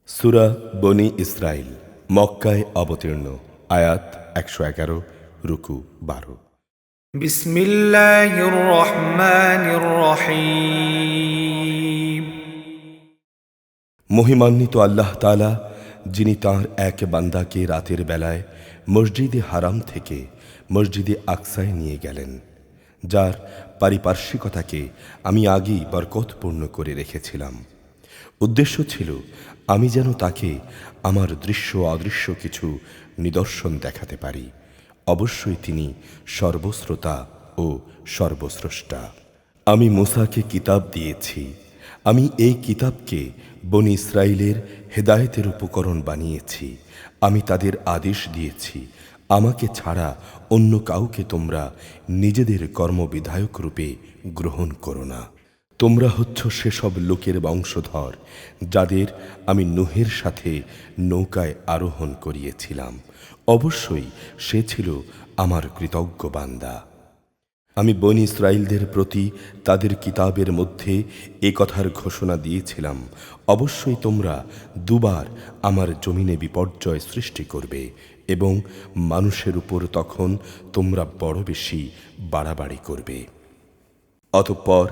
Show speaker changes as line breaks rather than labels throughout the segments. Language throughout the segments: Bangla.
সূরা বনী ইসরাইল মক্কায় অবতীর্ণ। আয়াত ১১১, রুকু ১২।
বিসমিল্লাহির রহমানির রহিম।
মহিমান্বিত আল্লাহ তাআলা, যিনি তাঁর এক বান্দাকে রাতের বেলায় মসজিদে হারাম থেকে মসজিদে আকসায় নিয়ে গেলেন, যার পারিপার্শ্বিকতাকে আমি আগেই বরকতপূর্ণ করে রেখেছিলাম। উদ্দেশ্য ছিল আমি যেন তাকে আমার দৃশ্য অদৃশ্য কিছু নিদর্শন দেখাতে পারি। অবশ্যই তিনি সর্বশ্রোতা ও সর্বস্রষ্টা। আমি মূসাকে কিতাব দিয়েছি। আমি এই কিতাবকে বনী ইসরাইলের হেদায়েতের উপকরণ বানিয়েছি। আমি তাদের আদেশ দিয়েছি, আমাকে ছাড়া অন্য কাউকে তোমরা নিজেদের কর্মবিধায়ক রূপে গ্রহণ করো না। তোমরা হচ্ছ সেসব লোকের বংশধর যাদের আমি নূহের সাথে নৌকায় আরোহণ করিয়েছিলাম। অবশ্যই সে ছিল আমার কৃতজ্ঞ বান্দা। আমি বনী ইসরাইলদের প্রতি তাদের কিতাবের মধ্যে এ কথার ঘোষণা দিয়েছিলাম, অবশ্যই তোমরা দুবার আমার জমিনে বিপর্যয় সৃষ্টি করবে এবং মানুষের উপর তখন তোমরা বড় বেশি বাড়াবাড়ি করবে। অতঃপর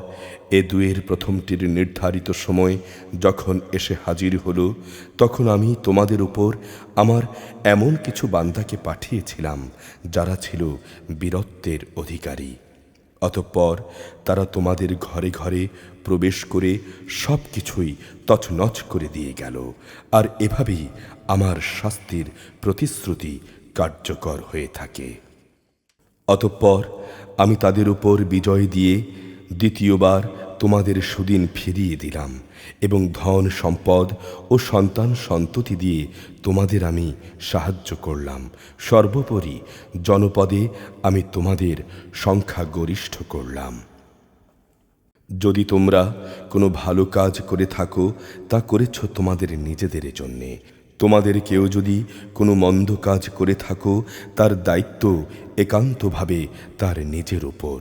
এ দুয়ের প্রথমটির নির্ধারিত সময় যখন এসে হাজির হলো, তখন আমি তোমাদের উপর আমার এমন কিছু বান্দাকে পাঠিয়েছিলাম যারা ছিল বীরত্বের অধিকারী। অতঃপর তারা তোমাদের ঘরে ঘরে প্রবেশ করে সব কিছুই তছনছ করে দিয়ে গেল, আর এভাবেই আমার শাস্তির প্রতিশ্রুতি কার্যকর হয়ে থাকে। অতঃপর আমি তাদের উপর বিজয় দিয়ে দ্বিতীয়বার তোমাদের সুদিন ফিরিয়ে দিলাম এবং ধন সম্পদ ও সন্তান সন্ততি দিয়ে তোমাদের আমি সাহায্য করলাম। সর্বোপরি জনপদে আমি তোমাদের সংখ্যা গরিষ্ঠ করলাম। যদি তোমরা কোনো ভালো কাজ করে থাকো, তা করেছ তোমাদের নিজেদের জন্যে। তোমাদের কেউ যদি কোনো মন্দ কাজ করে থাকো, তার দায়িত্ব একান্তভাবে তার নিজের উপর।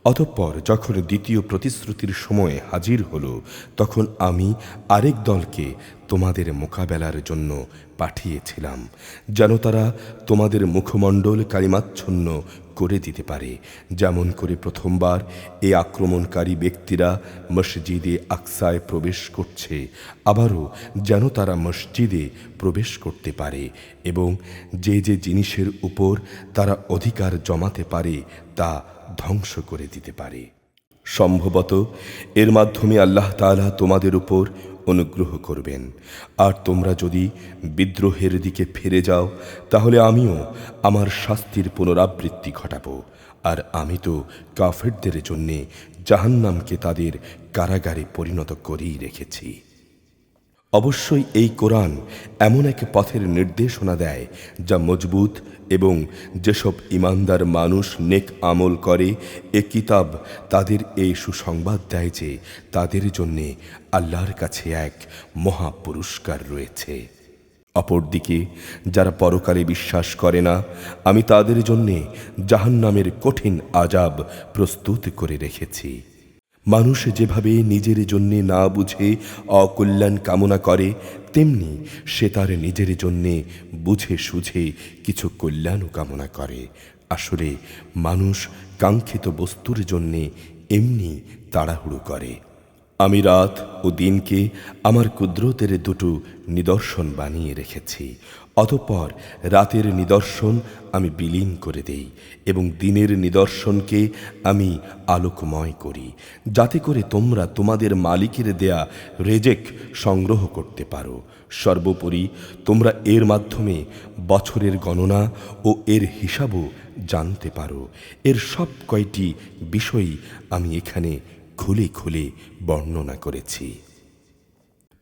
অতঃপর যখন দ্বিতীয় প্রতিশ্রুতির সময় হাজির হলো, তখন আমি আরেক দলকে তোমাদের মোকাবেলার জন্য পাঠিয়েছিলাম, যেন তারা তোমাদের মুখমণ্ডল কালিমাচ্ছন্ন করে দিতে পারে, যেমন করে প্রথমবার এই আক্রমণকারী ব্যক্তিরা মসজিদে আকসায় প্রবেশ করছে, আবারও যেন তারা মসজিদে প্রবেশ করতে পারে এবং যে যে জিনিসের উপর তারা অধিকার জমাতে পারে তা ধ্বংস করে দিতে পারে। সম্ভবত এর মাধ্যমে আল্লাহ তাআলা তোমাদের উপর অনুগ্রহ করবেন। আর তোমরা যদি বিদ্রোহের দিকে ফিরে যাও, তাহলে আমিও আমার শাস্তির পুনরাবৃত্তি ঘটাবো। আর আমি তো কাফেরদের জন্যে জাহান্নামকে তাদের কারাগারে পরিণত করেই রেখেছি। অবশ্যই এই কোরআন এমন এক পথের নির্দেশনা দেয় যা মজবুত, এবং যেসব ঈমানদার মানুষ নেক আমল করে, এ কিতাব তাদের এই সুসংবাদ দেয় যে তাদের জন্যে আল্লাহর কাছে এক মহা পুরস্কার রয়েছে। অপরদিকে যারা পরকালে বিশ্বাস করে না, আমি তাদের জন্যে জাহান্নামের কঠিন আযাব প্রস্তুত করে রেখেছি। মানুষ যেভাবে নিজের জন্যে না বুঝে অকল্যাণ কামনা করে, তেমনি সে তার নিজের জন্যে বুঝে সুঝে কিছু কল্যাণও কামনা করে। আসলে মানুষ কাঙ্ক্ষিত বস্তুর জন্যে এমনি তাড়াহুড়ো করে। আমি রাত ও দিনকে আমার কুদরতের দুটো নিদর্শন বানিয়ে রেখেছি। অতঃপর রাতের নিদর্শন আমি বিলীন করে দেই এবং দিনের নিদর্শনকে আমি আলোকময় করি, যাতে করে তোমরা তোমাদের মালিকের দেয়া রেজেক সংগ্রহ করতে পারো। সর্বোপরি তোমরা এর মাধ্যমে বছরের গণনা ও এর হিসাবও জানতে পারো। এর সব কয়টি বিষয় আমি এখানে খুলে খুলে বর্ণনা করেছি।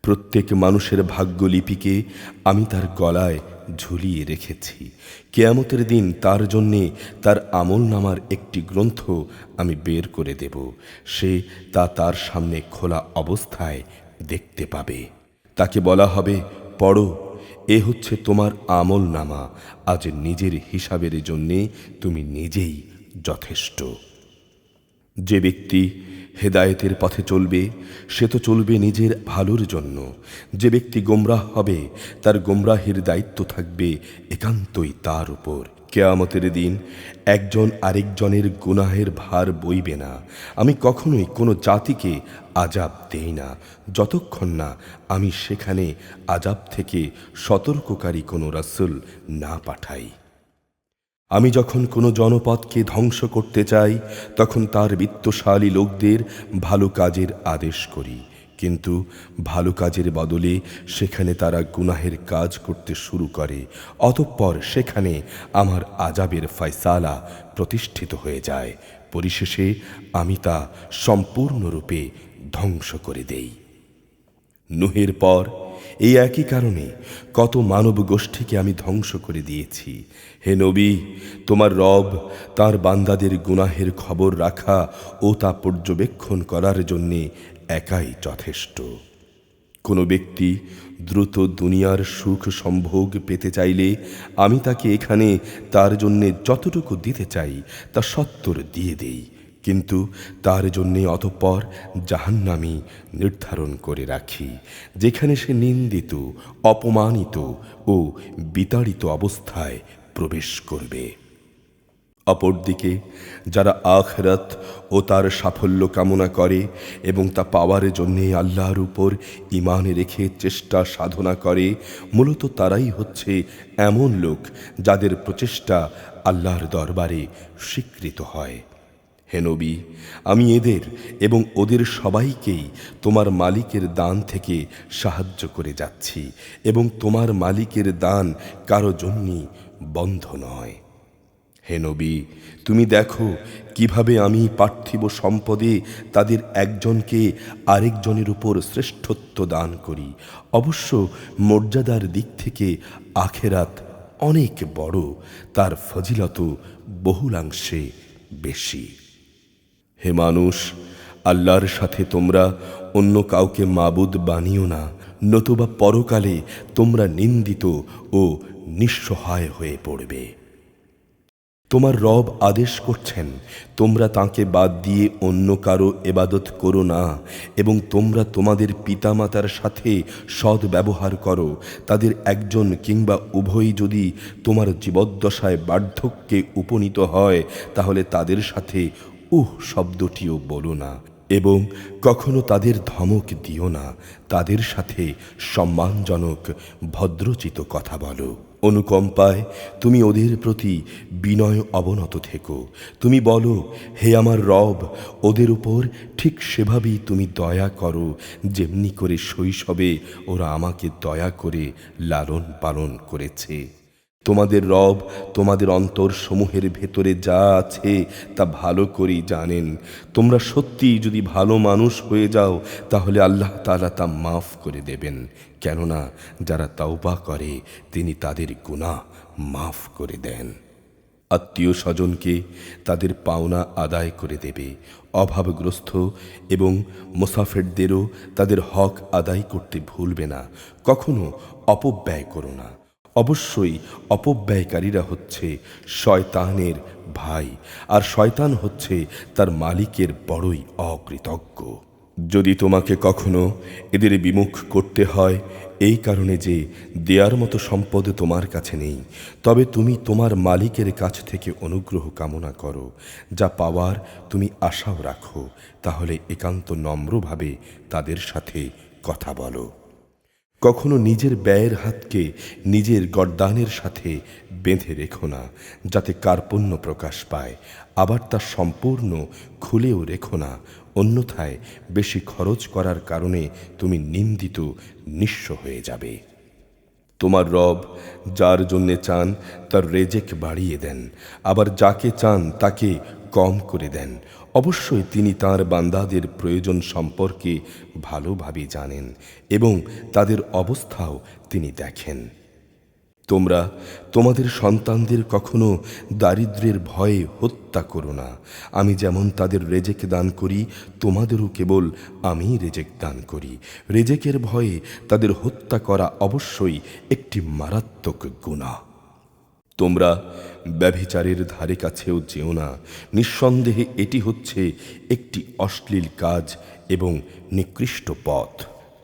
প্রত্যেক মানুষের ভাগ্যলিপিকে আমি তার গলায় ঝুলিয়ে রেখেছি। কিয়ামতের দিন তার জন্যে তার আমলনামার একটি গ্রন্থ আমি বের করে দেব। সে তা তার সামনে খোলা অবস্থায় দেখতে পাবে। তাকে বলা হবে, পড়ো, এ হচ্ছে তোমার আমলনামা। আজ নিজের হিসাবের জন্যে তুমি নিজেই যথেষ্ট। যে ব্যক্তি হেদায়েতের পথে চলবে সে তো চলবে নিজের ভালোর জন্য। যে ব্যক্তি গোমরাহ হবে তার গোমরাহের দায়িত্ব থাকবে একান্তই তার উপর। কিয়ামতের দিন একজন আরেকজনের গুনাহের ভার বইবে না। আমি কখনোই কোনো জাতিকে আযাব দেই না যতক্ষণ না আমি সেখানে আযাব থেকে সতর্ককারী কোনো রাসূল না পাঠাই। আমি যখন কোনো জনপদকে ধ্বংস করতে চাই তখন তার বিত্তশালী লোকদের ভালো কাজের আদেশ করি, কিন্তু ভালো কাজের বদলে সেখানে তারা গুনাহের কাজ করতে শুরু করে। অতঃপর সেখানে আমার আযাবের ফয়সালা প্রতিষ্ঠিত হয়ে যায়। পরিশেষে আমি তা সম্পূর্ণরূপে ধ্বংস করে দেই। নূহের পর এই একই কারণে কত মানব গোষ্ঠীকে আমি ধ্বংস করে দিয়েছি। হে নবী, তোমার রব তার বান্দাদের গুনাহের খবর রাখা ও তা পর্যবেক্ষণ করার জন্যে একাই যথেষ্ট। কোনো ব্যক্তি দ্রুত দুনিয়ার সুখ সম্ভোগ পেতে চাইলে আমি তাকে এখানে তার জন্যে যতটুকু দিতে চাই তা সত্তর দিয়ে দেই, কিন্তু তার জন্যে অতঃপর জাহান্নামী নির্ধারণ করে রাখি, যেখানে সে নিন্দিত, অপমানিত ও বিতাড়িত অবস্থায় প্রবেশ করবে। অপরদিকে যারা আখিরাত ও তার সাফল্য কামনা করে এবং তা পাওয়ার জন্যে আল্লাহর উপর ঈমান রেখে চেষ্টা সাধনা করে, মূলত তারাই হচ্ছে এমন লোক যাদের প্রচেষ্টা আল্লাহর দরবারে স্বীকৃত হয়। হে নবী, আমি এদের এবং ওদের সবাইকেই তোমার মালিকের দান থেকে সাহায্য করে যাচ্ছি এবং তোমার মালিকের দান কারো জন্যই বন্ধ নয়। হে নবী, তুমি দেখো কিভাবে আমি পার্থিব সম্পদে তাদের একজনকে আরেকজনের উপর শ্রেষ্ঠত্ব দান করি। অবশ্য মর্যাদার দিক থেকে আখেরাত অনেক বড়, তার ফজিলত বহুলাংশে বেশি। হে মানুষ, আল্লাহর সাথে তোমরা অন্য কাউকে মাবুদ বানিও না, নতুবা পরকালে তোমরা নিন্দিত ও নিঃসহায় হয়ে পড়বে। তোমার রব আদেশ করছেন তোমরা তাঁকে বাদ দিয়ে অন্য কারো ইবাদত করো না এবং তোমরা তোমাদের পিতামাতার সাথে সৎ ব্যবহার করো। তাদের একজন কিংবা উভয়ই যদি তোমার জীবদ্দশায় বার্ধক্যে উপনীত হয় তাহলে তাদের সাথে শব্দটিও বলো না এবং কখনো তাদের ধমক দিও না। তাদের সাথে সম্মানজনক ভদ্রচিত কথা বলো। অনুকম্পায় তুমি ওদের প্রতি বিনয় অবনত থেকো। তুমি বলো, হে আমার রব, ওদের উপর ঠিক সেভাবেই তুমি দয়া করো যেমনি করে শৈশবে ওরা আমাকে দয়া করে লালন পালন করেছে। তোমাদের রব তোমাদের অন্তরসমূহের ভেতরে যা আছে তা ভালো করেই জানেন। তোমরা সত্যিই যদি ভালো মানুষ হয়ে যাও তাহলে আল্লাহ তাআলা তা মাফ করে দেবেন, কেননা যারা তাওবা করে তিনি তাদের গুনাহ মাফ করে দেন। আত্মীয় স্বজনকে তাদের পাওনা আদায় করে দেবে। অভাবগ্রস্ত এবং মুসাফিরদেরও তাদের হক আদায় করতে ভুলবে না। কখনো অপব্যয় করো না। অবশ্যই অপব্যয়কারীরা হচ্ছে শয়তানের ভাই, আর শয়তান হচ্ছে তার মালিকের বড়ই অকৃতজ্ঞ। যদি তোমাকে কখনো এদের বিমুখ করতে হয় এই কারণে যে দেয়ার মতো সম্পদ তোমার কাছে নেই, তবে তুমি তোমার মালিকের কাছ থেকে অনুগ্রহ কামনা করো। যা পাওয়ার তুমি আশাও রাখো, তাহলে একান্ত নম্রভাবে তাদের সাথে কথা বলো। কখনো নিজের ব্যয়ের হাতকে নিজের গর্দানের সাথে বেঁধে রেখো না, যাতে কার্পণ্য প্রকাশ পায়। আবার তা সম্পূর্ণ খুলেও রেখো না, অন্যথায় বেশি খরচ করার কারণে তুমি নিন্দিত, নিঃস্ব হয়ে যাবে। তোমার রব যার জন্যে চান তার রেজেক বাড়িয়ে দেন, আবার যাকে চান তাকে কম করে দেন। অবশ্যই তিনি তাঁর বান্দাদের প্রয়োজন সম্পর্কে ভালোভাবে জানেন এবং তাদের অবস্থাও তিনি দেখেন। তোমরা তোমাদের সন্তানদের কখনো দারিদ্র্যের ভয়ে হত্যা করো না। আমি যেমন তাদের রেজেক দান করি, তোমাদেরও কেবল আমি রেজেক দান করি। রেজেকের ভয়ে তাদের হত্যা করা অবশ্যই একটি মারাত্মক গুনাহ। তোমরা ব্যভিচারের ধারে কাছেও যেও না, নিঃসন্দেহে এটি হচ্ছে একটি অশ্লীল কাজ এবং নিকৃষ্ট পথ।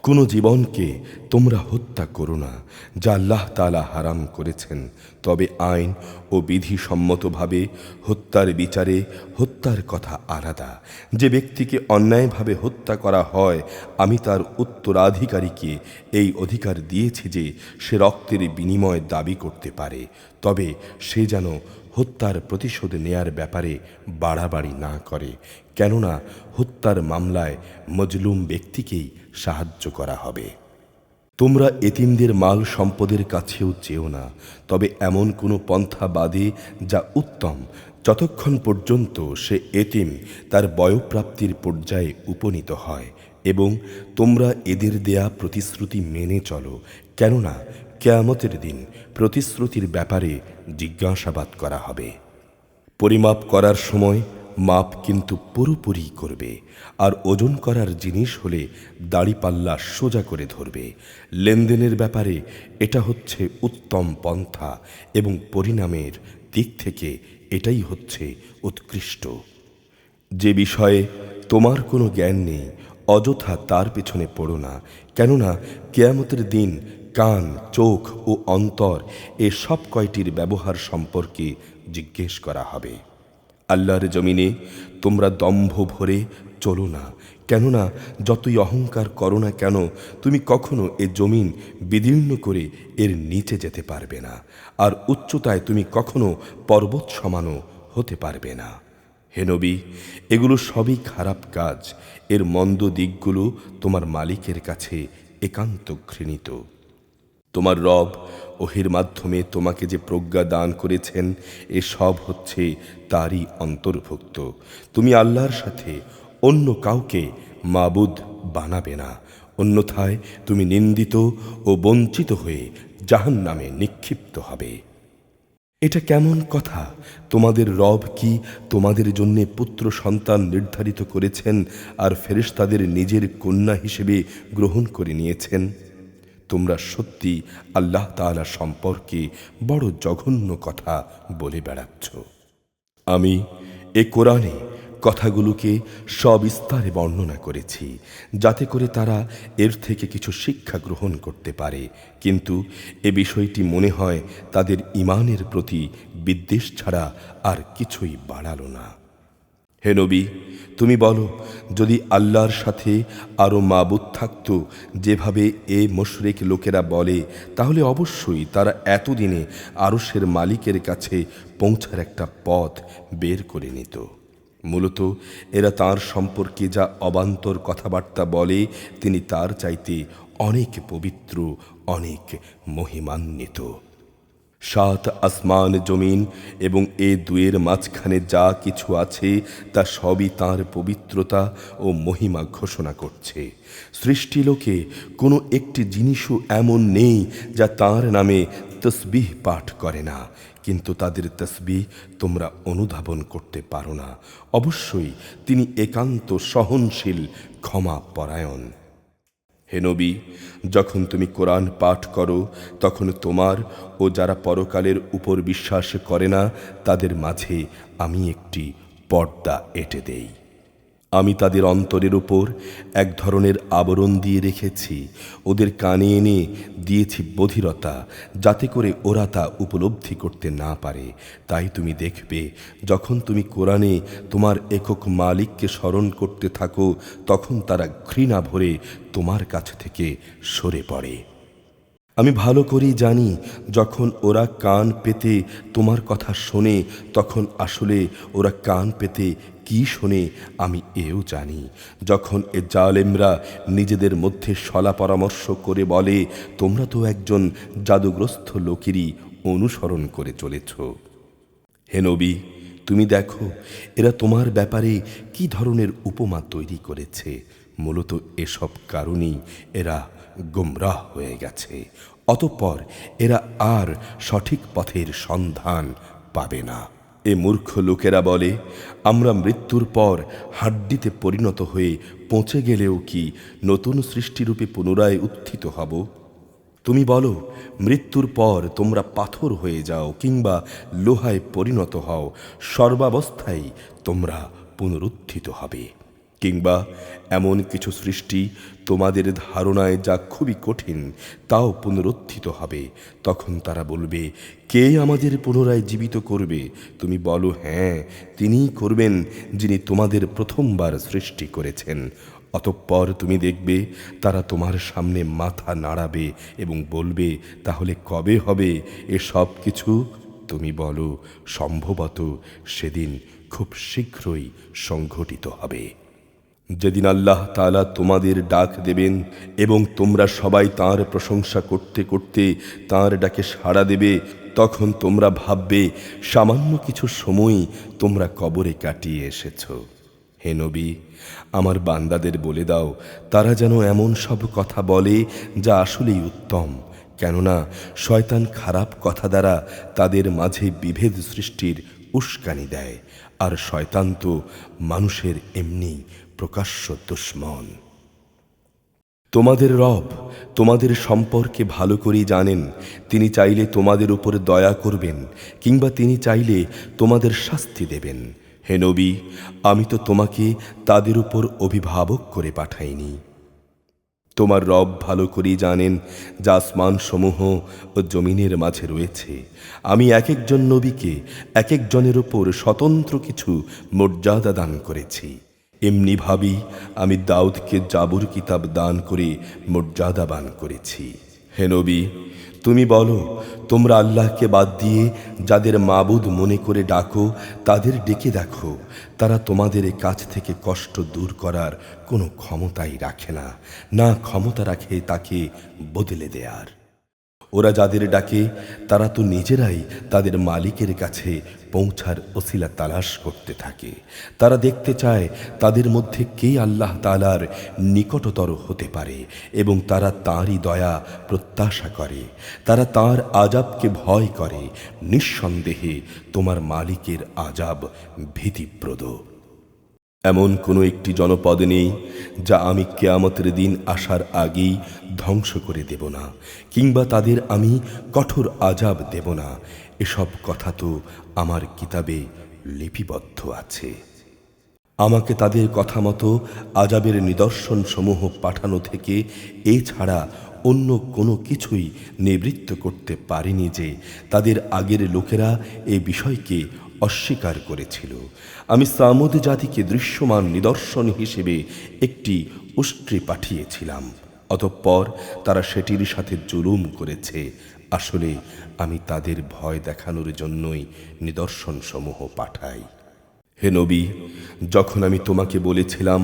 কোনো জীবনকে তোমরা হত্যা করো না যা আল্লাহ তাআলা হারাম করেছেন, তবে আইন ও বিধিসম্মতভাবে হত্যার বিচারে হত্যার কথা আলাদা। যে ব্যক্তিকে অন্যায়ভাবে হত্যা করা হয়, আমি তার উত্তরাধিকারীকে এই অধিকার দিয়েছি যে সে রক্তের বিনিময় দাবি করতে পারে, তবে সে যেন হত্যার প্রতিশোধ নেয়ার ব্যাপারে বাড়াবাড়ি না করে, কেননা হত্যার মামলায় মজলুম ব্যক্তিকেই সাহায্য করা হবে। তোমরা এতিমদের মাল সম্পদের কাছেও যেও না, তবে এমন কোনো পন্থা বাদে যা উত্তম, যতক্ষণ পর্যন্ত সে এতিম তার বয়ঃপ্রাপ্তির পর্যায়ে উপনীত হয়, এবং তোমরা এদের দেয়া প্রতিশ্রুতি মেনে চলো, কেননা কিয়ামতের দিন প্রতিশ্রুতির ব্যাপারে জিজ্ঞাসাবাদ করা হবে। পরিমাপ করার সময় মাপ কিন্তু পুরোপুরি করবে, আর ওজন করার জিনিস হলে দাড়িপাল্লা সোজা করে ধরবে। লেনদেনের ব্যাপারে এটা হচ্ছে উত্তম পন্থা, এবং পরিণামের দিক থেকে এটাই হচ্ছে উৎকৃষ্ট। যে বিষয়ে তোমার কোনো জ্ঞান নেই, অযথা তার পেছনে পড়ো না, কেননা কিয়ামতের দিন কান, চোখ ও অন্তর এ সব কয়টির ব্যবহার সম্পর্কে জিজ্ঞেস করা হবে। আল্লাহর জমিনে তোমরা দম্ভ ভরে চলো না, কেননা যতই অহংকার করো না কেন, তুমি কখনো এ জমিন বিদীর্ণ করে এর নিচে যেতে পারবে না, আর উচ্চতায় তুমি কখনো পর্বত সমানও হতে পারবে না। হে নবী, এগুলো সবই খারাপ কাজ, এর মন্দ দিকগুলো তোমার মালিকের কাছে একান্ত ঘৃণিত। তোমার রব ওহির মাধ্যমে তোমাকে যে প্রজ্ঞা দান করেছেন, এসব হচ্ছে তারই অন্তর্ভুক্ত। তুমি আল্লাহর সাথে অন্য কাউকে মাবুদ বানাবে না, অন্যথায় তুমি নিন্দিত ও বঞ্চিত হয়ে জাহান্নামে নিক্ষিপ্ত হবে। এটা কেমন কথা? তোমাদের রব কি তোমাদের জন্য পুত্র সন্তান নির্ধারিত করেছেন আর ফেরেশতাদের নিজের কন্যা হিসেবে গ্রহণ করে নিয়েছেন? তোমরা সত্যি আল্লাহ তাআলা সম্পর্কে বড় জঘন্য কথা বলে বেড়াচ্ছ। আমি এ কোরআনে কথাগুলোকে সবিস্তারে বর্ণনা করেছি, যাতে করে তারা এর থেকে কিছু শিক্ষা গ্রহণ করতে পারে, কিন্তু এ বিষয়টি মনে হয় তাদের ঈমানের প্রতি বিদ্বেষ ছাড়া আর কিছুই বাড়ালো না। হে নবী, তুমি বলো, যদি আল্লাহর সাথে আরও মাবুদ থাকত যেভাবে এ মুশরিক লোকেরা বলে, তাহলে অবশ্যই তারা এতদিনে আরশের মালিকের কাছে পৌঁছার একটা পথ বের করে নিত। মূলত এরা তার সম্পর্কে যা অবান্তর কথাবার্তা বলে, তিনি তার চাইতে অনেক পবিত্র, অনেক মহিমান্বিত। 7 আসমান জমিন এবং এ দুয়ের মাঝখানে যা কিছু আছে তা সবই তাঁর পবিত্রতা ও মহিমা ঘোষণা করছে। সৃষ্টিলোকে কোনো একটি জিনিসও এমন নেই যা তাঁর নামে তসবিহ পাঠ করে না, কিন্তু তাদের তসবিহ তোমরা অনুধাবন করতে পারো না। অবশ্যই তিনি একান্ত সহনশীল, ক্ষমা পরায়ণ। হে নবী, যখন তুমি কোরআন পাঠ করো, তখন তোমার ও যারা পরকালের উপর বিশ্বাস করে না তাদের মাঝে আমি একটি পর্দা এঁটে দেই। আমি তাদের অন্তরের উপর এক ধরনের আবরণ দিয়ে রেখেছি, ওদের কানে এনে দিয়েছি বধিরতা, যাতে করে ওরা তা উপলব্ধি করতে না পারে। তাই তুমি দেখবে, যখন তুমি কোরআনে তোমার একক মালিককে স্মরণ করতে থাকো, তখন তারা ঘৃণা ভরে তোমার কাছ থেকে সরে পড়ে। আমি ভালো করেই জানি, যখন ওরা কান পেতে তোমার কথা শোনে, তখন আসলে ওরা কান পেতে কি শোনে আমি এও জানি। যখন এ জালেমরা নিজেদের মধ্যে সলা পরামর্শ করে বলে, তোমরা তো একজন জাদুগ্রস্ত লোকেরই অনুসরণ করে চলেছ। হে নবী, তুমি দেখো এরা তোমার ব্যাপারে কি ধরনের উপমা তৈরি করেছে। মূলত এসব কারণেই এরা গোমরাহ হয়ে গেছে, অতঃপর এরা আর সঠিক পথের সন্ধান পাবে না। এ মূর্খ লোকেরা বলে, আমরা মৃত্যুর পর হাড্ডিতে পরিণত হয়ে পচে গেলেও কি নতুন সৃষ্টিরূপে পুনরায় উত্থিত হব? তুমি বলো, মৃত্যুর পর তোমরা পাথর হয়ে যাও কিংবা লোহায় পরিণত হও, সর্বাবস্থায় তোমরা পুনরুত্থিত হবে। কিংবা এমন কিছু সৃষ্টি তোমাদের ধারণায় যা খুবই কঠিন, তাও পুনরুত্থিত হবে। তখন তারা বলবে, কে আমাদের পুনরায় জীবিত করবে? তুমি বলো, হ্যাঁ, তিনিই করবেন, যিনি তোমাদের প্রথমবার সৃষ্টি করেছেন। অতঃপর তুমি দেখবে তারা তোমার সামনে মাথা নাড়াবে এবং বলবে, তাহলে কবে হবে এসব কিছু? তুমি বলো, সম্ভবত সেদিন খুব শীঘ্রই সংঘটিত হবে। যেদিন আল্লাহ তাআলা তোমাদের ডাক দেবেন এবং তোমরা সবাই তাঁর প্রশংসা করতে করতে তাঁর ডাকে সাড়া দেবে, তখন তোমরা ভাববে সামান্য কিছু সময় তোমরা কবরে কাটিয়ে এসেছ। হে নবী, আমার বান্দাদের বলে দাও, তারা যেন এমন সব কথা বলে যা আসলেই উত্তম, কেননা শয়তান খারাপ কথা দ্বারা তাদের মাঝে বিভেদ সৃষ্টির উস্কানি দেয়, আর শয়তান তো মানুষের এমনি প্রকাশ্য দুশমন। তোমাদের রব তোমাদের সম্পর্কে ভালো করেই জানেন। তিনি চাইলে তোমাদের উপর দয়া করবেন কিংবা তিনি চাইলে তোমাদের শাস্তি দেবেন। হে নবী, আমি তো তোমাকে তাদের উপর অভিভাবক করে পাঠাইনি। তোমার রব ভালো করেই জানেন যা আসমান সমূহ ও জমিনের মাঝে রয়েছে। আমি এক একজন নবীকে এক একজনের উপর স্বতন্ত্র কিছু মর্যাদা দান করেছি। এমনিভাবেই আমি দাউদকে জাবুর কিতাব দান করে মর্যাদাবান করেছি। হে নবী, তুমি বলো, তোমরা আল্লাহকে বাদ দিয়ে যাদের মাবুদ মনে করে ডাকো, তাদের ডেকে দেখো, তারা তোমাদের কাছ থেকে কষ্ট দূর করার কোনো ক্ষমতাই রাখে না, না ক্ষমতা রাখে তাকে বদলে দেয়ার। ওরা যাদের ডাকে তারা তো নিজেরাই তাদের মালিকের কাছে পৌঁছার ওসিলা তালাশ করতে থাকে। তারা দেখতে চায় তাদের মধ্যে কে আল্লাহ তাআলার নিকটতর হতে পারে এবং তারা তাঁরই দয়া প্রত্যাশা করে। তারা তাঁর আযাবকে ভয় করে। নিঃসন্দেহে তোমার মালিকের আযাব ভীতিপ্রদ। এমন কোনো একটি জনপদ নেই যা আমি কিয়ামতের দিন আসার আগেই ধ্বংস করে দেব না, কিংবা তাদের আমি কঠোর আযাব দেব না। এসব কথা তো আমার কিতাবে লিপিবদ্ধ আছে। আমাকে তাদের কথা মতো আযাবের নিদর্শন সমূহ পাঠানো থেকে এছাড়া অন্য কোনো কিছুই নিবৃত্ত করতে পারেনি যে তাদের আগের লোকেরা এ বিষয়কে অস্বীকার করেছিল। আমি সামুদ জাতিকে দৃশ্যমান নিদর্শন হিসেবে একটি উষ্ট্রি পাঠিয়েছিলাম, অতঃপর তারা সেটির সাথে জুলুম করেছে। আসলে আমি তাদের ভয় দেখানোর জন্যই নিদর্শন সমূহ পাঠাই। হে নবী, যখন আমি তোমাকে বলেছিলাম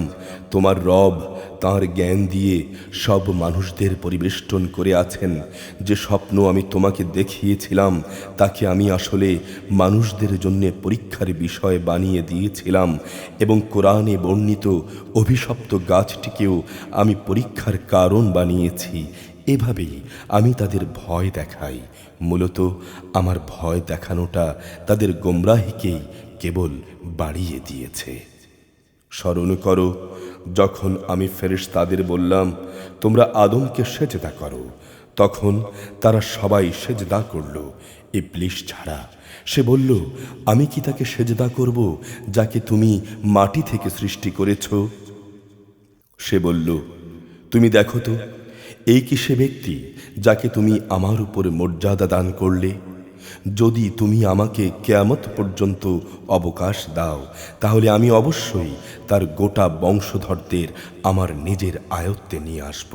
তোমার রব তাঁর জ্ঞান দিয়ে সব মানুষদের পরিবেষ্টন করে আছেন, যে স্বপ্ন আমি তোমাকে দেখিয়েছিলাম তাকে আমি আসলে মানুষদের জন্য পরীক্ষার বিষয় বানিয়ে দিয়েছিলাম, এবং কোরআনে বর্ণিত অভিশপ্ত গাছটিকেও আমি পরীক্ষার কারণ বানিয়েছি। এভাবেই আমি তাদের ভয় দেখাই। মূলত আমার ভয় দেখানোটা তাদের গোমরাহিকেই কেবল বাড়িয়ে দিয়েছে। স্মরণ করো, যখন আমি ফেরেশতাদের বললাম তোমরা আদমকে সেজদা করো, তখন তারা সবাই সেজদা করল ইবলীস ছাড়া। সে বলল, আমি কি তাকে সেজদা করব যাকে তুমি মাটি থেকে সৃষ্টি করেছ? সে বলল, তুমি দেখো তো, এই কি সে ব্যক্তি যাকে তুমি আমার উপর মর্যাদা দান করলে? যদি তুমি আমাকে কিয়ামত পর্যন্ত অবকাশ দাও, তাহলে আমি অবশ্যই তার গোটা বংশধরদের আমার নিজের আয়ত্তে নিয়ে আসব,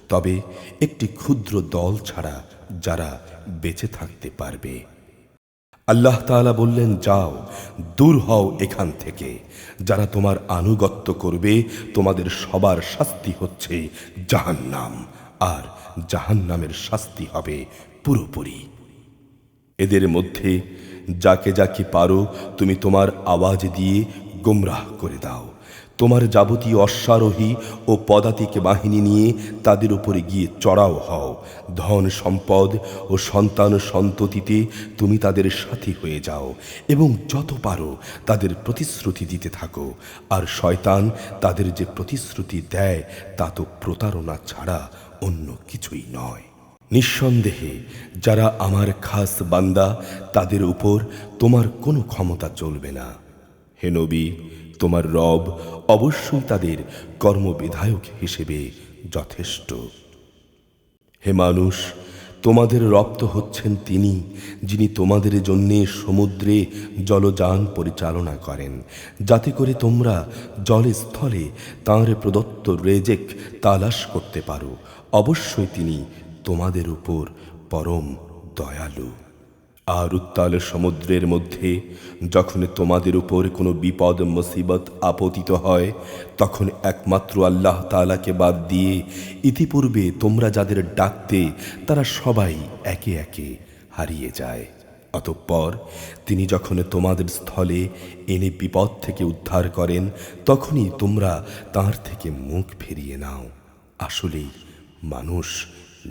তবে একটি ক্ষুদ্র দল ছাড়া যারা বেঁচে থাকতে পারবে। আল্লাহ তাআলা বললেন, যাও, দূর হও এখান থেকে। যারা তোমার আনুগত্য করবে তোমাদের সবার শাস্তি হচ্ছে জাহান্নাম, আর জাহান্নামের শাস্তি হবে পুরোপুরি। এদের মধ্যে যাকে যাকে পারো তুমি তোমার আওয়াজ দিয়ে গোমরাহ করে দাও। তোমার যাবতীয় অশ্বারোহী ও পদাতিক বাহিনী নিয়ে তাদের উপরে গিয়ে চড়াও হও। ধন সম্পদ ও সন্তান সন্ততিতে তুমি তাদের সাথী হয়ে যাও এবং যত পারো তাদের প্রতিশ্রুতি দিতে থাকো। আর শয়তান তাদের যে প্রতিশ্রুতি দেয় তা তো প্রতারণা ছাড়া অন্য কিছুই নয়। নিঃসন্দেহে যারা আমার খাস বান্দা তাদের উপর তোমার কোনো ক্ষমতা চলবে না। হে নবী, তোমার রব অবশ্যই তাদের কর্মবিধায়ক হিসেবে যথেষ্ট। হে মানুষ, তোমাদের রব তো হচ্ছেন তিনি, যিনি তোমাদের জন্যে সমুদ্রে জলযান পরিচালনা করেন, যাতে করে তোমরা জলে স্থলে তাঁর প্রদত্ত রেজেক তালাশ করতে পারো। অবশ্যই তিনি তোমাদের উপর পরম দয়ালু। আর উত্তাল সমুদ্রের মধ্যে যখন তোমাদের উপর কোনো বিপদ মুসিবত আপতিত হয়, তখন একমাত্র আল্লাহ তাআলাকে বাদ দিয়ে ইতিপূর্বে তোমরা যাদের ডাকতে তারা সবাই একে একে হারিয়ে যায়। অতঃপর তিনি যখন তোমাদের স্থলে এনে বিপদ থেকে উদ্ধার করেন, তখনই তোমরা তাঁর থেকে মুখ ফিরিয়ে নাও। আসলেই মানুষ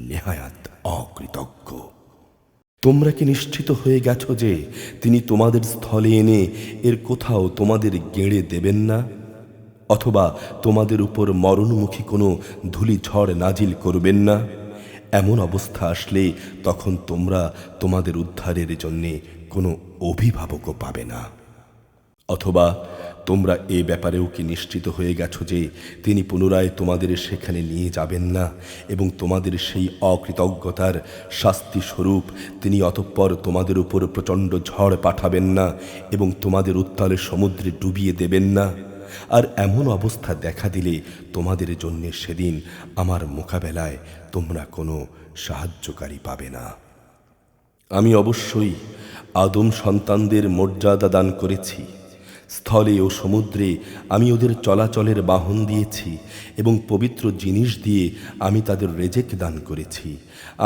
নেহায়াত অকৃতজ্ঞ। তোমরা কি নিশ্চিত হয়ে গেছো যে তিনি তোমাদের স্থলে এনে এর কোথাও তোমাদের গেঁড়ে দেবেন না, অথবা তোমাদের উপর মরণমুখী কোনো ধূলিঝড় নাজিল করবেন না? এমন অবস্থা আসলে তখন তোমরা তোমাদের উদ্ধারের জন্যে কোনো অভিভাবকও পাবে না। অথবা তোমরা এ ব্যাপারেও কি নিশ্চিত হয়ে গেছো যে তিনি পুনরায় তোমাদের সেখানে নিয়ে যাবেন না, এবং তোমাদের সেই অকৃতজ্ঞতার শাস্তি স্বরূপ তিনি অতঃপর তোমাদের উপর প্রচণ্ড ঝড় পাঠাবেন না এবং তোমাদের উত্তালে সমুদ্রে ডুবিয়ে দেবেন না? আর এমন অবস্থা দেখা দিলে তোমাদের জন্য সেদিন আমার মোকাবেলায় তোমরা কোনো সাহায্যকারী পাবে না। আমি অবশ্যই আদম সন্তানদের মর্যাদা দান করেছি। স্থলে ও সমুদ্রে আমি ওদের চলাচলের বাহন দিয়েছি এবং পবিত্র জিনিস দিয়ে আমি তাদের রেজেক দান করেছি।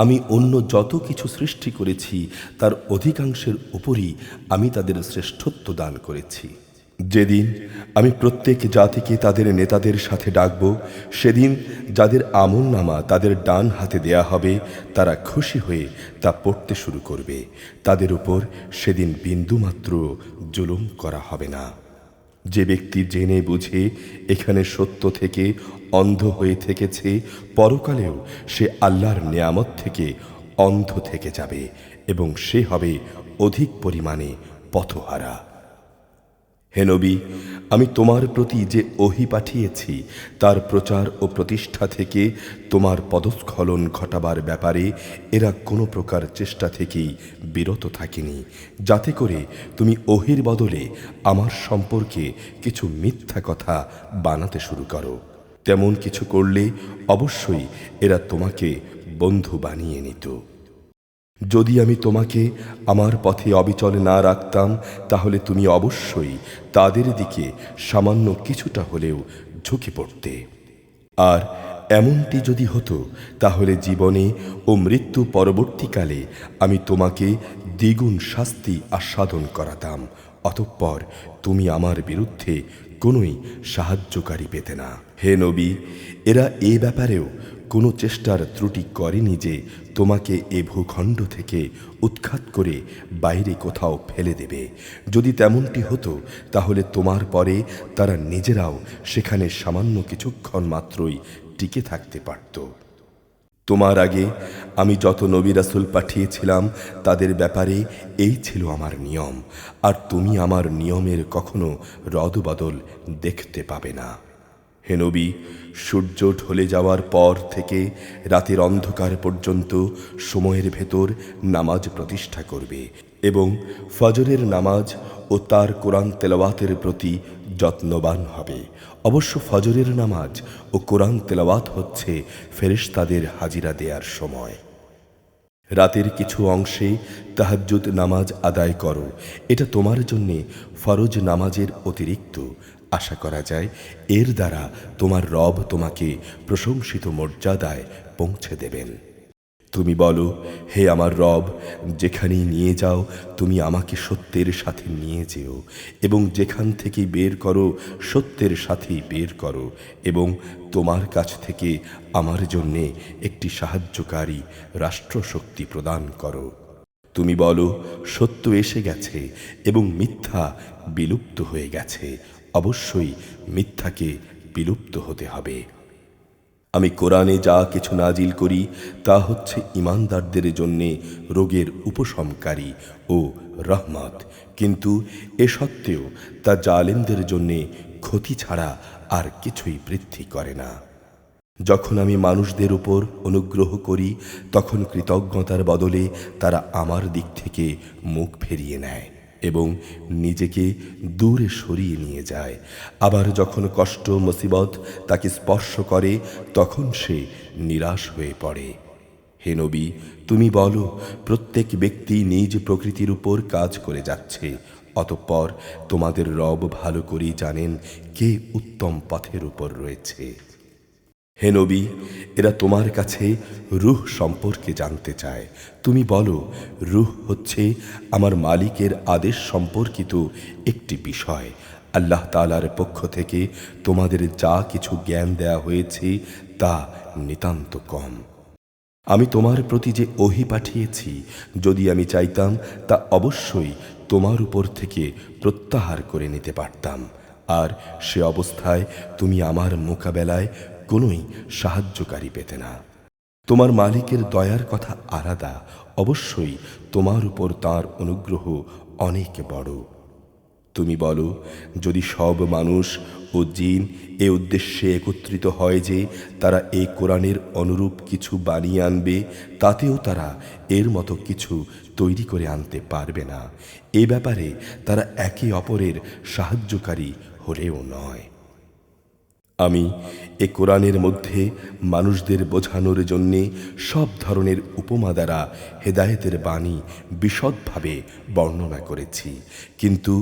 আমি অন্য যত কিছু সৃষ্টি করেছি তার অধিকাংশের উপরই আমি তাদের শ্রেষ্ঠত্ব দান করেছি। যেদিন আমি প্রত্যেক জাতিকে তাদের নেতাদের সাথে ডাকব, সেদিন যাদের আমলনামা তাদের ডান হাতে দেয়া হবে, তারা খুশি হয়ে তা পড়তে শুরু করবে। তাদের উপর সেদিন বিন্দুমাত্র জুলুম করা হবে না। যে ব্যক্তি জেনে বুঝে এখানে সত্য থেকে অন্ধ হয়ে থেকেছে, পরকালেও সে আল্লাহর নেয়ামত থেকে অন্ধ থেকে যাবে এবং সে হবে অধিক পরিমাণে পথহারা। হে নবী, আমি তোমার প্রতি যে ওহী পাঠিয়েছি তার প্রচার ও প্রতিষ্ঠা থেকে তোমার পদস্খলন ঘটাবার ব্যাপারে এরা কোনো প্রকার চেষ্টা থেকেই বিরত থাকেনি, যাতে করে তুমি ওহীর বদলে আমার সম্পর্কে কিছু মিথ্যা কথা বানাতে শুরু করো। তেমন কিছু করলে অবশ্যই এরা তোমাকে বন্ধু বানিয়ে নিত। যদি আমি তোমাকে আমার পথে অবিচল না রাখতাম, তাহলে তুমি অবশ্যই তাদের দিকে সামান্য কিছুটা হলেও ঝুঁকে পড়তে। আর এমনটি যদি হতো, তাহলে জীবনে ও মৃত্যু পরবর্তীকালে আমি তোমাকে দ্বিগুণ শাস্তি আস্বাদন করাতাম। অতঃপর তুমি আমার বিরুদ্ধে কোনোই সাহায্যকারী পেতে না। হে নবী, এরা এ ব্যাপারেও কোনো চেষ্টার ত্রুটি করেনি যে তোমাকে এ ভূখণ্ড থেকে উৎখাত করে বাইরে কোথাও ফেলে দেবে। যদি তেমনটি হতো, তাহলে তোমার পরে তারা নিজেরাও সেখানে সামান্য কিছুক্ষণ মাত্রই টিকে থাকতে পারত। তোমার আগে আমি যত নবী রাসূল পাঠিয়েছিলাম তাদের ব্যাপারে এই ছিল আমার নিয়ম, আর তুমি আমার নিয়মের কখনো রদবদল দেখতে পাবে না। হে নবী, সূর্য ঢলে যাওয়ার পর থেকে রাতের অন্ধকার পর্যন্ত সময়ের ভেতর নামাজ প্রতিষ্ঠা করবে এবং ফজরের নামাজ ও তার কোরআন তেলাওয়াতের প্রতি যত্নবান হবে। অবশ্য ফজরের নামাজ ও কোরআন তেলাওয়াত হচ্ছে ফেরেশতাদের হাজিরা দেওয়ার সময়। রাতের কিছু অংশে তাহাজ্জুদ নামাজ আদায় করো। এটা তোমার জন্যে ফরজ নামাজের অতিরিক্ত। আশা করা যায় এর দ্বারা তোমার রব তোমাকে প্রশংসিত মর্যাদায় পৌঁছে দেবেন। তুমি বলো, হে আমার রব, যেখানেই নিয়ে যাও তুমি আমাকে সত্যের সাথে নিয়ে যেও, এবং যেখান থেকে বের করো সত্যের সাথেই বের করো, এবং তোমার কাছ থেকে আমার জন্যে একটি সাহায্যকারী রাষ্ট্রশক্তি প্রদান করো। তুমি বলো, সত্য এসে গেছে এবং মিথ্যা বিলুপ্ত হয়ে গেছে। অবশ্যই মিথ্যাকে বিলুপ্ত হতে হবে। আমি কোরআনে যা কিছু নাজিল করি তা হচ্ছে ঈমানদারদের জন্যে রোগের উপশমকারী ও রহমত, কিন্তু এ সত্ত্বেও তা জালেমদের জন্যে ক্ষতি ছাড়া আর কিছুই বৃদ্ধি করে না। যখন আমি মানুষদের উপর অনুগ্রহ করি তখন কৃতজ্ঞতার বদলে তারা আমার দিক থেকে মুখ ফিরিয়ে নেয় এবং নিজেকে দূরে সরিয়ে নিয়ে যায়। আবার যখন কষ্ট মুসিবত তাকে স্পর্শ করে তখন সে নিরাশ হয়ে পড়ে। হে নবী, তুমি বলো, প্রত্যেক ব্যক্তি নিজ প্রকৃতির উপর কাজ করে যাচ্ছে, অতঃপর তোমাদের রব ভালো করেই জানেন কে উত্তম পথের উপর রয়েছে। হে নবী, এরা তোমার কাছে রূহ সম্পর্কে জানতে চায়। তুমি বলো, রূহ হচ্ছে আমার মালিকের আদেশ সম্পর্কিত একটি বিষয়। আল্লাহ তাআলার পক্ষ থেকে তোমাদের যা কিছু জ্ঞান দেয়া হয়েছে তা নিতান্ত কম। আমি তোমার প্রতি যে ওহী পাঠিয়েছি, যদি আমি চাইতাম তা অবশ্যই তোমার উপর থেকে প্রত্যাহার করে নিতে পারতাম, আর সে অবস্থায় তুমি আমার মোকাবেলায় কোনোই সাহায্যকারী পেতে না। তোমার মালিকের দয়ার কথা আলাদা, অবশ্যই তোমার উপর তাঁর অনুগ্রহ অনেক বড়। তুমি বলো, যদি সব মানুষ ও জিন এ উদ্দেশ্যে একত্রিত হয় যে তারা এই কোরআনের অনুরূপ কিছু বানিয়ে আনবে, তাতেও তারা এর মতো কিছু তৈরি করে আনতে পারবে না। এ ব্যাপারে তারা একে অপরের সাহায্যকারী হলেও নয়। আমি এ কোরআনের মধ্যে মানুষদের বোঝানোর জন্যে সব ধরনের উপমা দ্বারা হেদায়েতের বাণী বিশদভাবে বর্ণনা করেছি, কিন্তু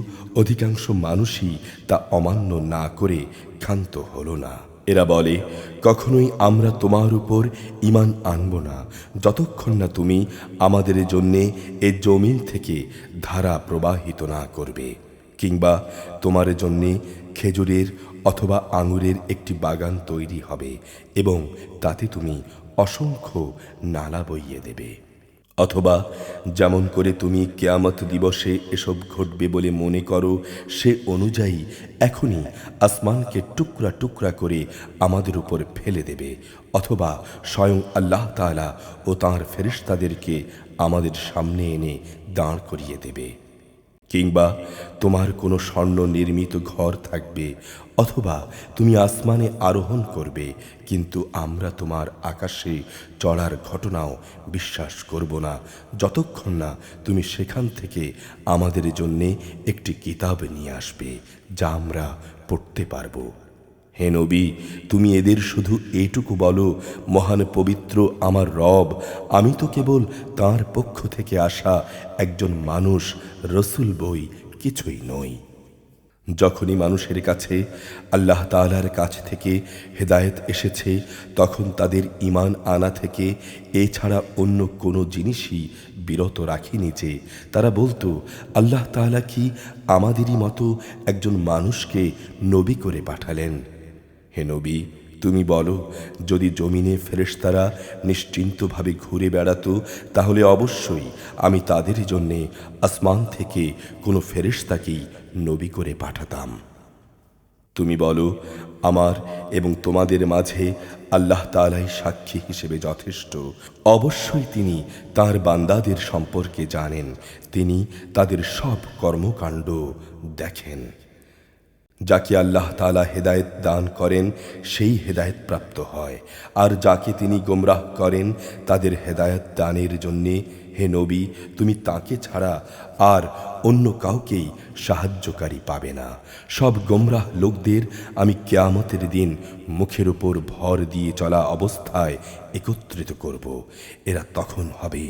অধিকাংশ মানুষই তা অমান্য না করে ক্ষান্ত হলো না। এরা বলে, কখনোই আমরা তোমার উপর ঈমান আনব না যতক্ষণ না তুমি আমাদের জন্যে এ জমিন থেকে ধারা প্রবাহিত না করবে, কিংবা তোমার জন্যে খেজুরের অথবা আঙুরের একটি বাগান তৈরি হবে এবং তাতে তুমি অসংখ্য নালা বইয়ে দেবে, অথবা যেমন করে তুমি কিয়ামত দিবসে এসব ঘটবে বলে মনে করো সে অনুযায়ী এখনই আসমানকে টুকরা টুকরা করে আমাদের উপর ফেলে দেবে, অথবা স্বয়ং আল্লাহ তাআলা ও তাঁর ফেরেশতাদেরকে আমাদের সামনে এনে দাঁড় করিয়ে দেবে, কিংবা তোমার কোনো স্বর্ণ নির্মিত ঘর থাকবে, অথবা তুমি আসমানে আরোহণ করবে, কিন্তু আমরা তোমার আকাশে চড়ার ঘটনাও বিশ্বাস করব না যতক্ষণ না তুমি সেখান থেকে আমাদের জন্যে একটি কিতাব নিয়ে আসবে যা আমরা পড়তে পারবো। হে নবী, তুমি এদের শুধু এটুকু বলো, মহান পবিত্র আমার রব, আমি তো কেবল তাঁর পক্ষ থেকে আসা একজন মানুষ, রসুল বই কিছুই নই। যখনই মানুষের কাছে আল্লাহ তাআলার কাছ থেকে হেদায়েত এসেছে তখন তাদের ঈমান আনা থেকে এছাড়া অন্য কোনো জিনিসই বিরত রাখেনি যে তারা বলতো, আল্লাহ তাআলা কি আমাদেরই মতো একজন মানুষকে নবী করে পাঠালেন? হে নবী, তুমি বলো, যদি জমিনে ফেরেশতারা নিশ্চিন্তভাবে ঘুরে বেড়াতো তাহলে অবশ্যই আমি তাদের জন্যে আসমান থেকে কোনো ফেরেশতাকেই নবী করে পাঠাতাম। তুমি বলো, আমার এবং তোমাদের মাঝে আল্লাহ তাআলাই সাক্ষী হিসেবে যথেষ্ট। অবশ্যই তিনি তাঁর বান্দাদের সম্পর্কে জানেন, তিনি তাদের সব কর্মকাণ্ড দেখেন। যাকে আল্লাহ তাআলা হেদায়েত দান করেন সেই হেদায়েত প্রাপ্ত হয়, আর যাকে তিনি গোমরাহ করেন তাদের হেদায়েত দানের জন্যে হে নবী, তুমি তাকে ছাড়া আর অন্য কাউকেই সাহায্যকারী পাবে না। সব গোমরাহ লোকদের আমি কিয়ামতের দিন মুখের উপর ভর দিয়ে চলা অবস্থায় একত্রিত করব। এরা তখন হবে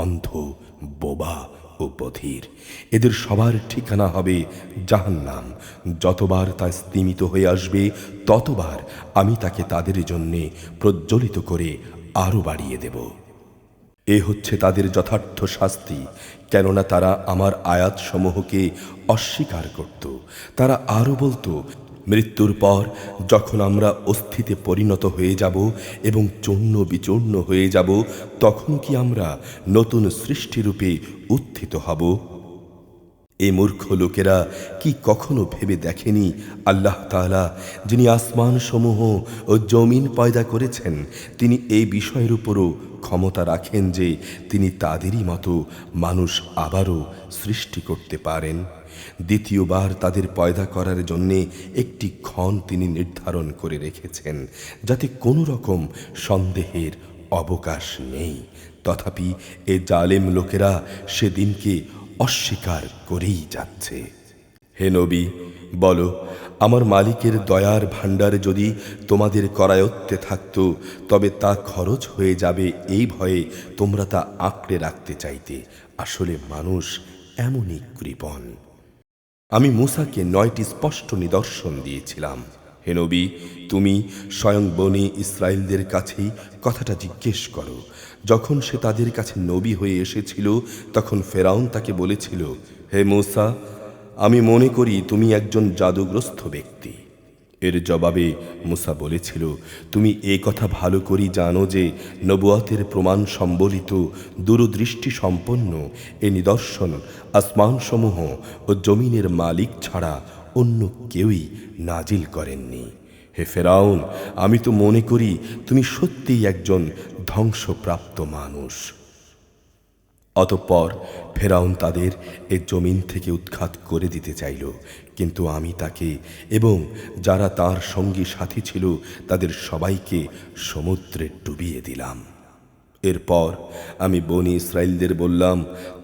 অন্ধ, বোবা ও বধির। এদের সবার ঠিকানা হবে জাহান্নাম। যতবার তা স্তিমিত হয়ে আসবে ততবার আমি তাকে তাদের জন্যে প্রজ্বলিত করে আরো বাড়িয়ে দেব। এ হচ্ছে তাদের যথার্থ শাস্তি, কেননা তারা আমার আয়াতসমূহকে অস্বীকার করত। তারা আরো বলতো, মৃত্যুর পর যখন আমরা অস্থিতে পরিণত হয়ে যাব এবং চূর্ণ বিচূর্ণ হয়ে যাব তখন কি আমরা নতুন সৃষ্টিরূপে উত্থিত হব? এই মূর্খ লোকেরা কি কখনো ভেবে দেখেনি আল্লাহ তাআলা যিনি আসমান সমূহ ও জমিন পয়দা করেছেন তিনি এই বিষয়ের উপরও ক্ষমতা রাখেন যে তিনি তাদেরই মতো মানুষ আবারও সৃষ্টি করতে পারেন। দ্বিতীয়বার তাদের পয়দা করার জন্যে একটি ক্ষণ তিনি নির্ধারণ করে রেখেছেন যাতে কোনো রকম সন্দেহের অবকাশ নেই। তথাপি এ জালেম লোকেরা সেদিনকে অস্বীকার করেই যাচ্ছে। হে নবী, বলো, আমার মালিকের দয়ার ভাণ্ডার যদি তোমাদের করায়ত্তে থাকত তবে তা খরচ হয়ে যাবে এই ভয়ে তোমরা তা আঁকড়ে রাখতে চাইতে। আসলে মানুষ এমনই কৃপণ। আমি মূসাকে 9টি স্পষ্ট নিদর্শন দিয়েছিলাম। হে নবী, তুমি স্বয়ং বনী ইসরায়েলদের কাছেই কথাটা জিজ্ঞেস করো। যখন সে তাদের কাছে নবী হয়ে এসেছিল তখন ফেরাউন তাকে বলেছিল, হে মূসা, আমি মনে করি তুমি একজন জাদুগ্রস্ত ব্যক্তি। এর জবাবে মূসা বলেছিল, তুমি এ কথা ভালো করেই জানো যে নবুয়তের প্রমাণ সম্বলিত দূরদৃষ্টি সম্পন্ন এ নিদর্শন আসমানসমূহ ও জমিনের মালিক ছাড়া অন্য কেউই নাজিল করেননি। হে ফেরাউন, আমি তো মনে করি তুমি সত্যিই একজন ধ্বংসপ্রাপ্ত মানুষ। অতঃপর ফেরাউন তাদের এ জমিন থেকে উৎখাত করে দিতে চাইল, কিন্তু আমি তাকে এবং যারা তার সঙ্গী সাথী ছিল তাদের সবাইকে সমুদ্রে ডুবিয়ে দিলাম। এরপর আমি বনী ইসরায়েলদের বললাম,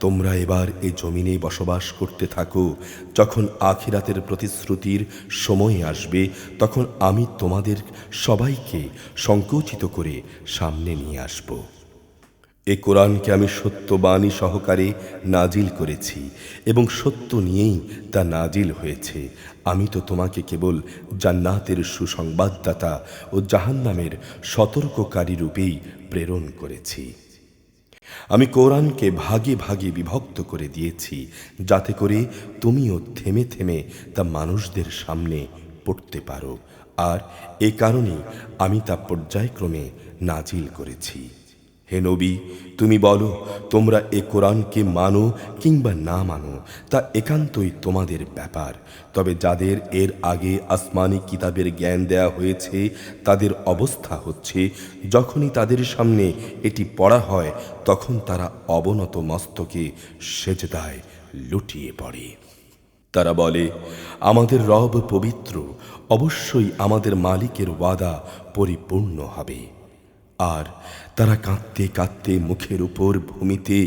তোমরা এবার এ জমিনে বসবাস করতে থাকো। যখন আখিরাতের প্রতিশ্রুতির সময় আসবে তখন আমি তোমাদের সবাইকে সংকুচিত করে সামনে নিয়ে আসব। এ কোরআনকে আমি সত্যবাণী সহকারে নাজিল করেছি এবং সত্য নিয়েই তা নাজিল হয়েছে। আমি তো তোমাকে কেবল জান্নাতের সুসংবাদদাতা ও জাহান্নামের সতর্ককারী রূপেই প্রেরণ করেছি। আমি কোরআনকে ভাগে ভাগে বিভক্ত করে দিয়েছি যাতে করে তুমিও থেমে থেমে তা মানুষদের সামনে পড়তে পারো, আর এ কারণেই আমি তা পর্যায়ক্রমে নাজিল করেছি। হে নবী, তুমি বলো, তোমরা এ কোরআনকে মানো কিংবা না মানো তা একান্তই তোমাদের ব্যাপার। তবে যাদের এর আগে আসমানি কিতাবের জ্ঞান দেয়া হয়েছে তাদের অবস্থা হচ্ছে, যখনই তাদের সামনে এটি পড়া হয় তখন তারা অবনত মস্তকে সেজদায় লুটিয়ে পড়ে। তারা বলে, আমাদের রব পবিত্র, অবশ্যই আমাদের মালিকের ওয়াদা পরিপূর্ণ হবে। আর তারা কাঁদতে কাঁদতে মুখের উপর ভূমিতে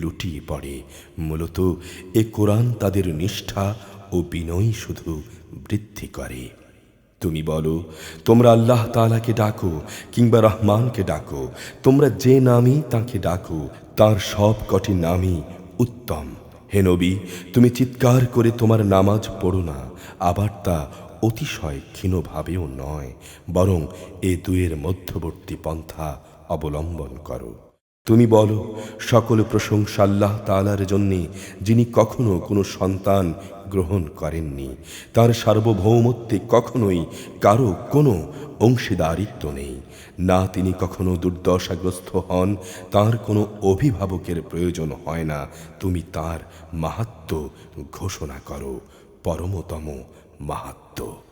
লুটিয়ে পড়ে। মূলত এ কোরআন তাদের নিষ্ঠা ও বিনয় শুধু বৃদ্ধি করে। তুমি বলো, তোমরা আল্লাহ তাআলাকে ডাকো কিংবা রহমানকে ডাকো, তোমরা যে নামই তাকে ডাকো তার সব কটি নামই উত্তম। হে নবী, তুমি চিৎকার করে তোমার নামাজ পড়ো না, আবার তা অতিশয় ক্ষীণভাবেও নয়, বরং এ দুয়ের মধ্যবর্তী পন্থা অবলম্বন করো। তুমি বলো, সকল প্রশংসা আল্লাহ তাআলার জন্যে, যিনি কখনো কোনো সন্তান গ্রহণ করেননি। তার সার্বভৌমত্বে কখনোই কারো কোনো অংশীদারিত্ব নেই। না তিনি কখনো দুর্দশাগ্রস্ত হন, তার কোনো অভিভাবকের প্রয়োজন হয় না। তুমি তার মাহাত্ম্য ঘোষণা করো, পরমতম মাহাত্ম্য।